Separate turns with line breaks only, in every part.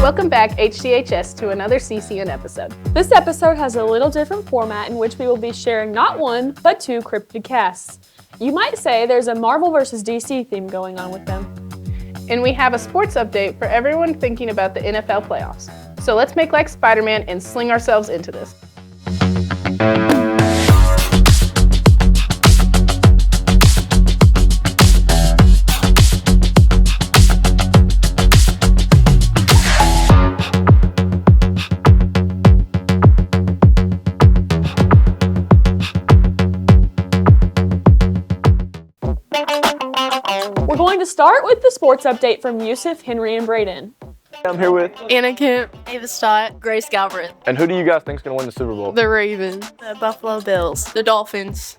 Welcome back, HTHS, to another CCN episode.
This episode has a little different format in which we will be sharing not one, but two cryptid casts. You might say there's a Marvel vs. DC theme going on with them.
And we have a sports update for everyone thinking about the NFL playoffs. So let's make like Spider-Man and sling ourselves into this.
We're going to start with the sports update from Yusuf, Henry, and Braden.
I'm here with
Anna Kemp, Ava Stott, Grace Galbraith,
And who do you guys think is going to win the Super Bowl?
the Ravens, the Buffalo Bills, the Dolphins.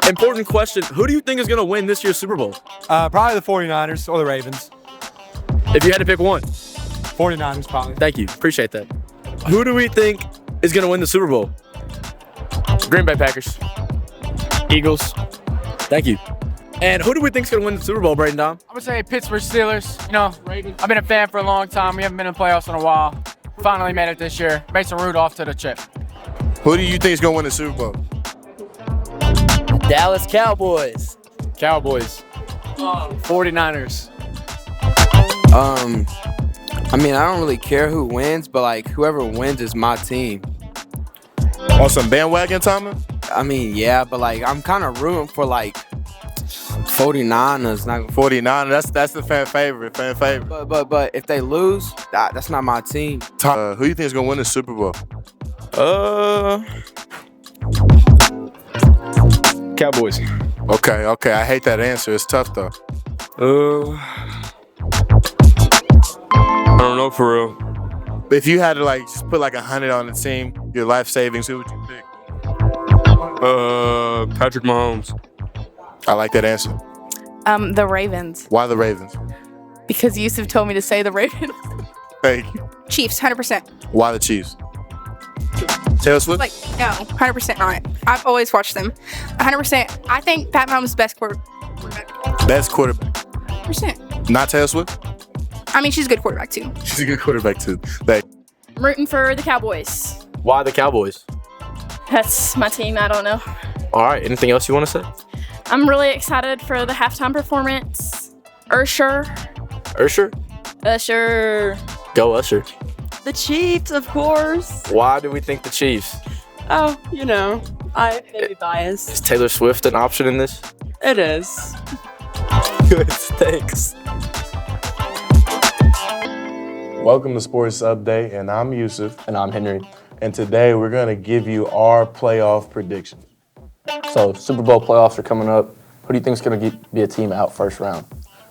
Important question. Who do you think is going to win this year's Super Bowl?
Probably the 49ers or the Ravens.
If you had to pick one.
49ers, probably.
Thank you. Appreciate that. Who do we think is going to win the Super Bowl? Green Bay Packers. Eagles. Thank you. And who do we think is going to win the Super Bowl, Braden Dom?
I would say Pittsburgh Steelers. You know, I've been a fan for a long time. We haven't been in the playoffs in a while. Finally made it this year. Mason Rudolph to the chip.
Who do you think is going to win the Super Bowl?
Dallas Cowboys.
Cowboys. 49ers.
I mean, I don't really care who wins, but like whoever wins is my team.
On some bandwagon, Tommy?
I mean, yeah, but like I'm kind of rooting for like 49ers. Not
49. That's the fan favorite.
but if they lose, that's not my team.
Who do you think is going to win the Super Bowl?
Cowboys.
Okay. I hate that answer. It's tough though.
I don't know for real.
If you had to like just put like 100 on the team, your life savings, who would you pick?
Patrick Mahomes.
I like that answer.
The Ravens.
Why the Ravens?
Because Yusuf told me to say the Ravens.
Thank you.
Chiefs, 100%.
Why the Chiefs? Taylor Swift?
Like, no, 100% not. I've always watched them. 100%. I think Pat Mahomes is the best quarterback.
Best quarterback.
100%.
Not Taylor Swift?
I mean, she's a good quarterback, too.
She's a good quarterback too.
I'm rooting for the Cowboys.
Why the Cowboys?
That's my team, I don't know.
All right. Anything else you want to say?
I'm really excited for the halftime performance. Usher.
Go Usher.
The Chiefs, of course.
Why do we think the Chiefs?
Oh, you know, I may be biased.
Is Taylor Swift an option in this?
It is.
Good. Thanks.
Welcome to Sports Update, and I'm Yusuf.
And I'm Henry.
And today we're going to give you our playoff predictions.
So Super Bowl playoffs are coming up. Who do you think is going to be a team out first round?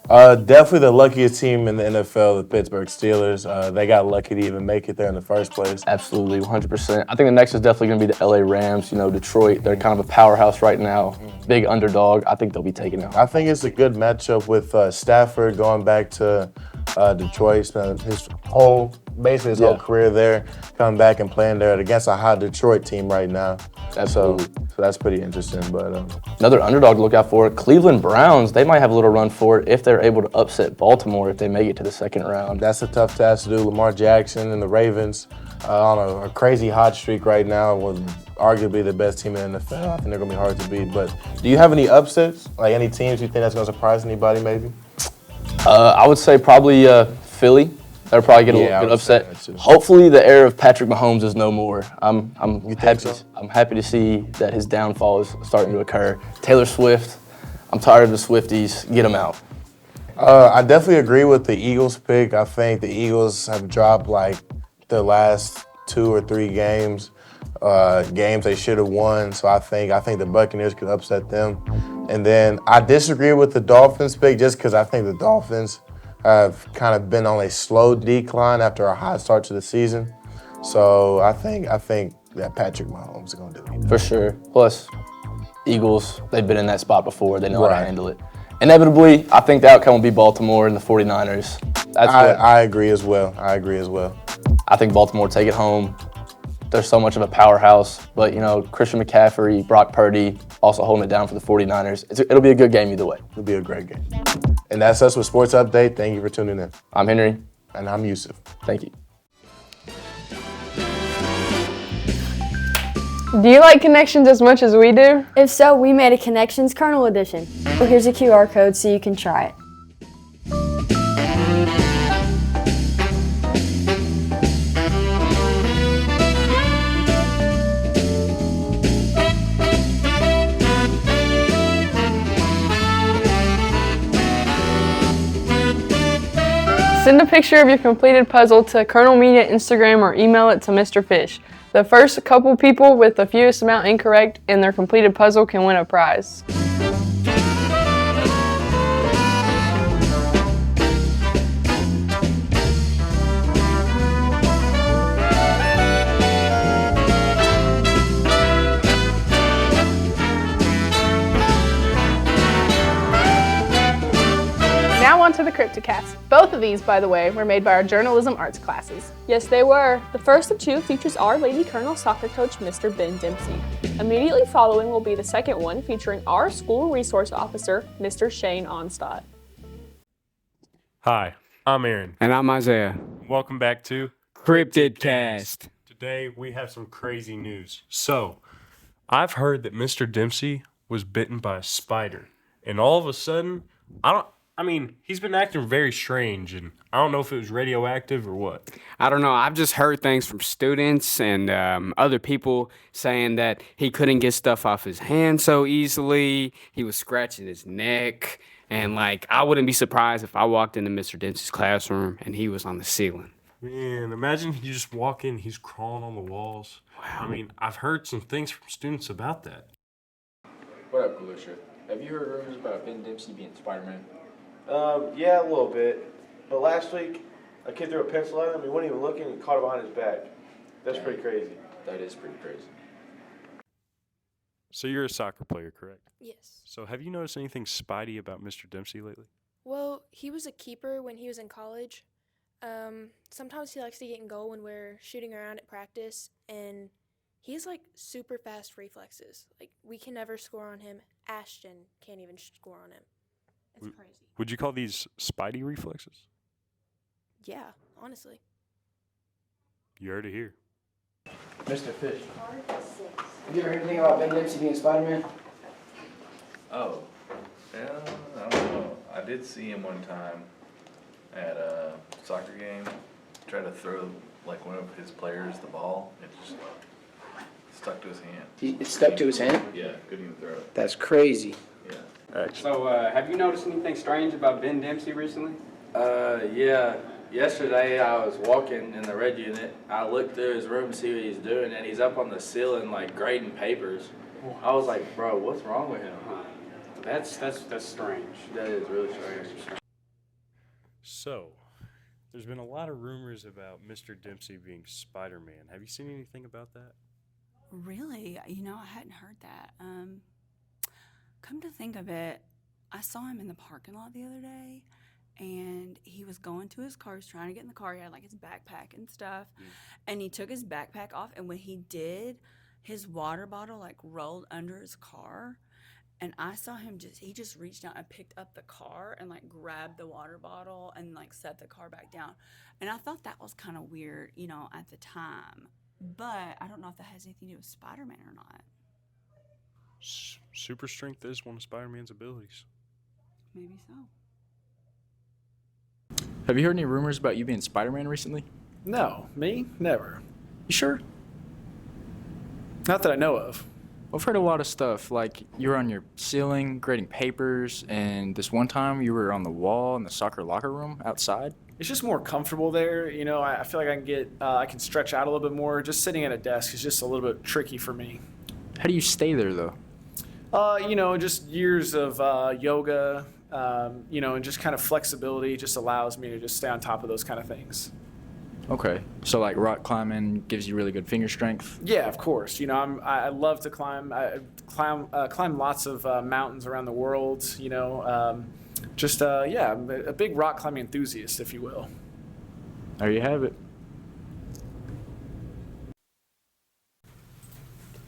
Definitely the luckiest team in the NFL, the Pittsburgh Steelers. They got lucky to even make it there in the first place.
Absolutely, 100%. I think the next is definitely going to be the LA Rams. You know, Detroit, they're kind of a powerhouse right now. Big underdog. I think they'll be taken out.
I think it's a good matchup with Stafford going back to Detroit, spent his whole career there, coming back and playing there against a hot Detroit team right now.
Absolutely.
So that's pretty interesting. But
another underdog to look out for, Cleveland Browns. They might have a little run for it if they're able to upset Baltimore if they make it to the second round.
That's a tough task to do. Lamar Jackson and the Ravens on a crazy hot streak right now with arguably the best team in the NFL. I think they're going to be hard to beat. But do you have any upsets? Like any teams you think that's going to surprise anybody maybe?
I would say probably Philly. They'll probably get a little bit upset. Hopefully, the era of Patrick Mahomes is no more. I'm happy to see that his downfall is starting to occur. Taylor Swift, I'm tired of the Swifties. Get them out.
I definitely agree with the Eagles pick. I think the Eagles have dropped like the last 2 or 3 games they should have won. So I think the Buccaneers could upset them. And then I disagree with the Dolphins pick just because I think the Dolphins have kind of been on a slow decline after a hot start to the season. So I think that Patrick Mahomes is going to do it.
For sure. Plus, Eagles, they've been in that spot before. They know how to handle it. Inevitably, I think the outcome will be Baltimore and the 49ers.
I agree as well.
I think Baltimore take it home. They're so much of a powerhouse. But, you know, Christian McCaffrey, Brock Purdy also holding it down for the 49ers. It'll be a good game either way.
It'll be a great game. And that's us with Sports Update. Thank you for tuning in.
I'm Henry.
And I'm Yusuf.
Thank you.
Do you like Connections as much as we do?
If so, we made a Connections Kernel Edition. Well, here's a QR code so you can try it.
Send a picture of your completed puzzle to Kernel Media Instagram or email it to Mr. Fish. The first couple people with the fewest amount incorrect in their completed puzzle can win a prize.
Now on to the CryptoCast. Both of these, by the way, were made by our journalism arts classes.
Yes, they were. The first of two features our Lady Colonel soccer coach, Mr. Ben Dempsey. Immediately following will be the second one featuring our school resource officer, Mr. Shane Onstadt.
Hi, I'm Aaron.
And I'm Isaiah.
Welcome back to
Cryptid Cast.
Today we have some crazy news. So, I've heard that Mr. Dempsey was bitten by a spider. And all of a sudden, he's been acting very strange, and I don't know if it was radioactive or what.
I don't know. I've just heard things from students and other people saying that he couldn't get stuff off his hand so easily. He was scratching his neck. And, I wouldn't be surprised if I walked into Mr. Dempsey's classroom and he was on the ceiling.
Man, imagine you just walk in, he's crawling on the walls. Wow. I've heard some things from students about that.
What up, Galusha? Have you heard rumors about Ben Dempsey being Spider-Man?
Yeah, a little bit. But last week, a kid threw a pencil at him. He wasn't even looking and caught it behind his back. That's pretty crazy.
That is pretty crazy.
So you're a soccer player, correct?
Yes.
So have you noticed anything spidey about Mr. Dempsey lately?
Well, he was a keeper when he was in college. Sometimes he likes to get in goal when we're shooting around at practice, and he has super fast reflexes. We can never score on him. Ashton can't even score on him. It's crazy.
Would you call these spidey reflexes?
Yeah, honestly.
You heard it here.
Mr. Fish.
Have you ever heard anything about Ben Dempsey being Spider-Man?
Oh, yeah, I don't know. I did see him one time at a soccer game. Try to throw one of his players the ball. It just stuck to his hand.
It stuck to his hand?
Yeah, couldn't even throw it.
That's crazy.
Yeah.
So, have you noticed anything strange about Ben Dempsey recently?
Yeah. Yesterday I was walking in the red unit. I looked through his room to see what he's doing, and he's up on the ceiling grading papers. I was like, bro, what's wrong with him?
That's strange.
That is really strange.
So, there's been a lot of rumors about Mr. Dempsey being Spider-Man. Have you seen anything about that?
Really? I hadn't heard that. Come to think of it, I saw him in the parking lot the other day, and he was going to his car. He was trying to get in the car. He had his backpack and stuff, and he took his backpack off, and when he did, his water bottle rolled under his car, and I saw him he just reached out and picked up the car and grabbed the water bottle and set the car back down. And I thought that was kind of weird, at the time. But I don't know if that has anything to do with Spider-Man or not.
Super strength is one of Spider-Man's abilities.
Maybe so.
Have you heard any rumors about you being Spider-Man recently?
No, me? Never.
You sure?
Not that I know of.
I've heard a lot of stuff, you were on your ceiling grading papers, and this one time you were on the wall in the soccer locker room outside.
It's just more comfortable there. I feel like I can stretch out a little bit more. Just sitting at a desk is just a little bit tricky for me.
How do you stay there, though?
Just years of yoga, and just kind of flexibility just allows me to just stay on top of those kind of things.
Okay. So rock climbing gives you really good finger strength?
Yeah, of course. I love to climb. I climb lots of mountains around the world, I'm a big rock climbing enthusiast, if you will.
There you have it.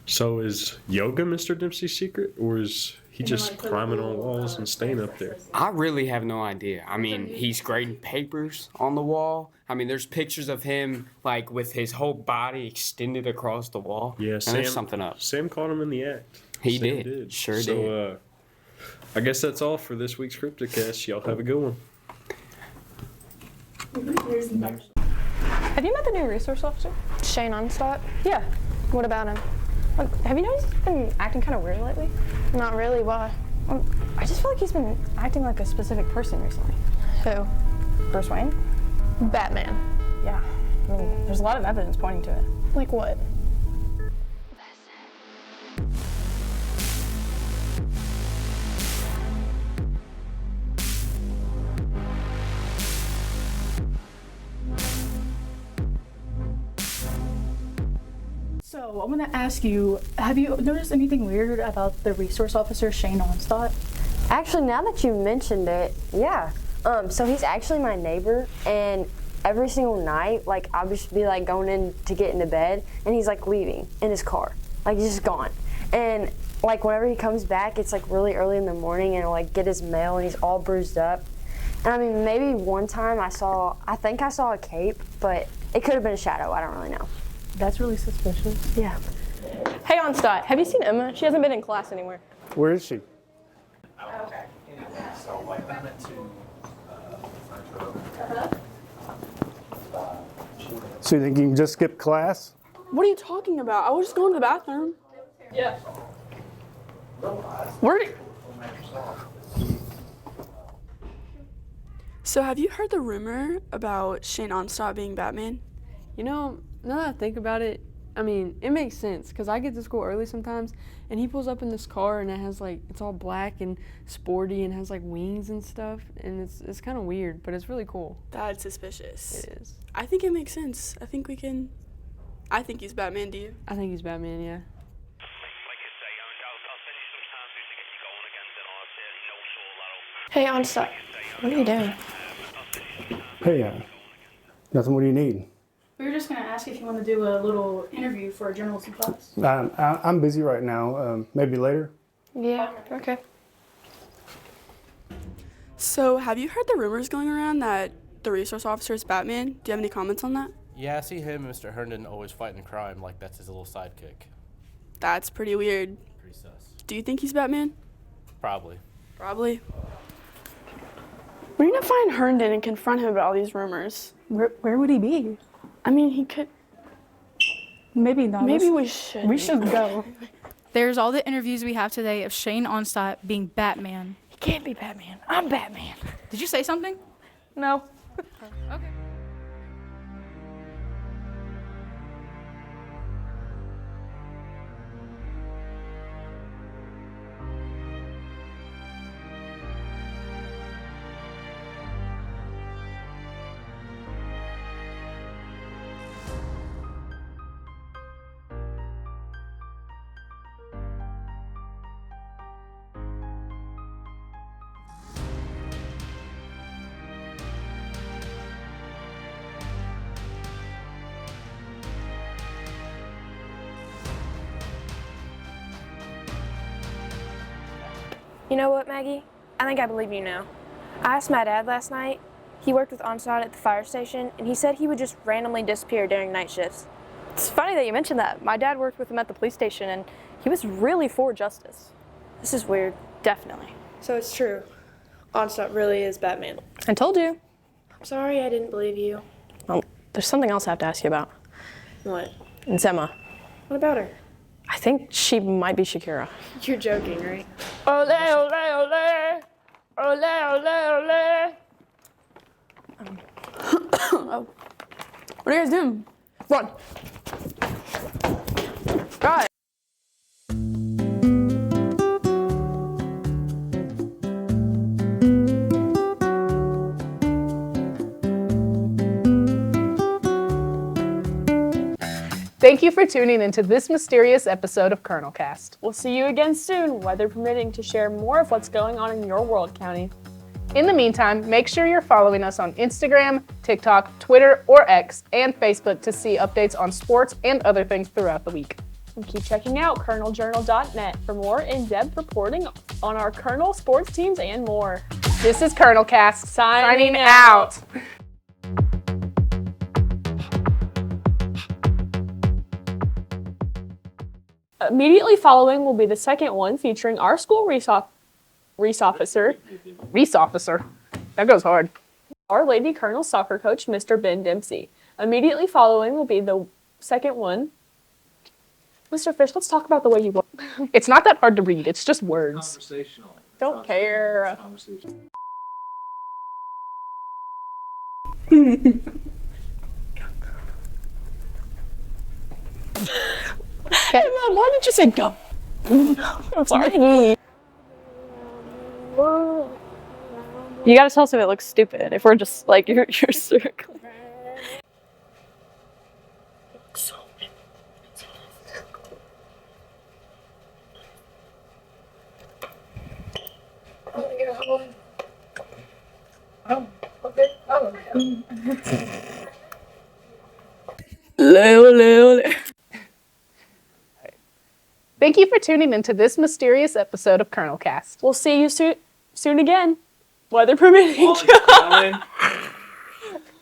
So is yoga Mr. Dempsey's secret, or is He just climbing on walls and staying up there.
I really have no idea. I mean, he's grading papers on the wall. I mean, there's pictures of him like with his whole body extended across the wall.
Yeah,
and
Sam.
there's something up.
Sam caught him in the act.
He
Sam
did. Sure
so,
did.
I guess that's all for this week's CryptoCast. Y'all have a good one.
Have you met the new resource officer?
Shane Onstadt?
Yeah.
What about him?
Have you noticed he's been acting kind of weird lately?
Not really. Why?
I just feel like he's been acting like a specific person recently.
Who?
Bruce Wayne?
Batman.
Yeah. I mean, there's a lot of evidence pointing to it.
Like what?
So I want to ask you, have you noticed anything weird about the resource officer, Shane Onstadt?
Actually, now that you mentioned it, yeah. So he's actually my neighbor, and every single night, like, I'll just be like going in to get into bed, and he's like leaving in his car. Like, he's just gone. And like whenever he comes back, it's like really early in the morning, and he'll like get his mail, and he's all bruised up. And I mean, maybe one time I think I saw a cape, but it could have been a shadow. I don't really know.
That's really suspicious.
Yeah.
Hey, Onstadt, have you seen Emma? She hasn't been in class anywhere.
Where is she? So you think you can just skip class?
What are you talking about? I was just going to the bathroom. Yeah. Where did...
So have you heard the rumor about Shane Onstadt being Batman?
You know, now that I think about it, I mean, it makes sense because I get to school early sometimes and he pulls up in this car and it has like, it's all black and sporty and has like wings and stuff and it's kind of weird, but it's really cool.
That's suspicious.
It is.
I think it makes sense. I think he's Batman, do you?
I think he's Batman, yeah.
Hey, Onstadt. What are you doing?
Hey, nothing. What do you need?
We were just going to ask if you want to do a little interview for a journalism class.
I'm busy right now. Maybe later.
Yeah, okay.
So have you heard the rumors going around that the resource officer is Batman? Do you have any comments on that?
Yeah, I see him and Mr. Herndon always fighting crime like that's his little sidekick.
That's pretty weird.
Pretty sus.
Do you think he's Batman?
Probably.
Probably.
We need to find Herndon and confront him about all these rumors.
Where would he be?
I mean, he could...
Maybe not.
Maybe we should.
We should go.
There's all the interviews we have today of Shane Onstadt being Batman.
He can't be Batman. I'm Batman.
Did you say something?
No.
Okay.
You know what, Maggie? I think I believe you now. I asked my dad last night. He worked with Onstadt at the fire station, and he said he would just randomly disappear during night shifts.
It's funny that you mentioned that. My dad worked with him at the police station, and he was really for justice.
This is weird.
Definitely.
So it's true. Onstadt really is Batman.
I told you.
I'm sorry I didn't believe you.
Well, there's something else I have to ask you about.
What?
It's Emma.
What about her?
I think she might be Shakira.
You're joking, right?
Ole, ole, ole. Ole, ole, ole. Oh. What are you guys doing? Run. God.
Thank you for tuning into this mysterious episode of Colonel Cast.
We'll see you again soon, weather permitting, to share more of what's going on in your world, County.
In the meantime, make sure you're following us on Instagram, TikTok, Twitter, or X, and Facebook to see updates on sports and other things throughout the week.
And keep checking out kerneljournal.net for more in-depth reporting on our Kernel sports teams and more.
This is Kernel Cast
signing out. Immediately following will be the second one featuring our school reese officer.
Reese officer. That goes hard.
Our Lady Colonel soccer coach, Mr. Ben Dempsey. Immediately following will be the second one. Mr. Fish, let's talk about the way you look.
It's not that hard to read. It's just words.
Conversational.
Don't care.
Hey, Mom, why did you say go?
I'm sorry. You gotta tell us if it looks stupid. If we're just like you're circling.
Thank you for tuning into this mysterious episode of Kernel Cast.
We'll see you soon again, weather permitting.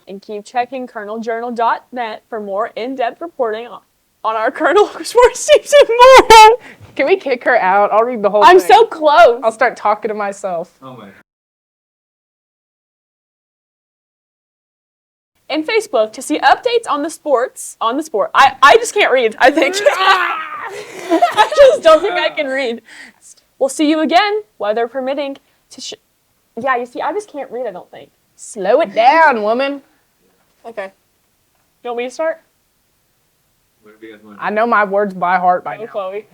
And keep checking kerneljournal.net for more in-depth reporting on our Kernel sports teams and more.
Can we kick her out? I'll read the whole
I'm
thing.
so close.
I'll start talking to myself.
Oh my.
And Facebook to see updates on the sport. I just can't read, I think. I just don't think I can read. We'll see you again, weather permitting. Yeah, you see, I just can't read, I don't think.
Slow it down, woman.
Okay. You want me to start?
I know my words by heart by now.
Chloe.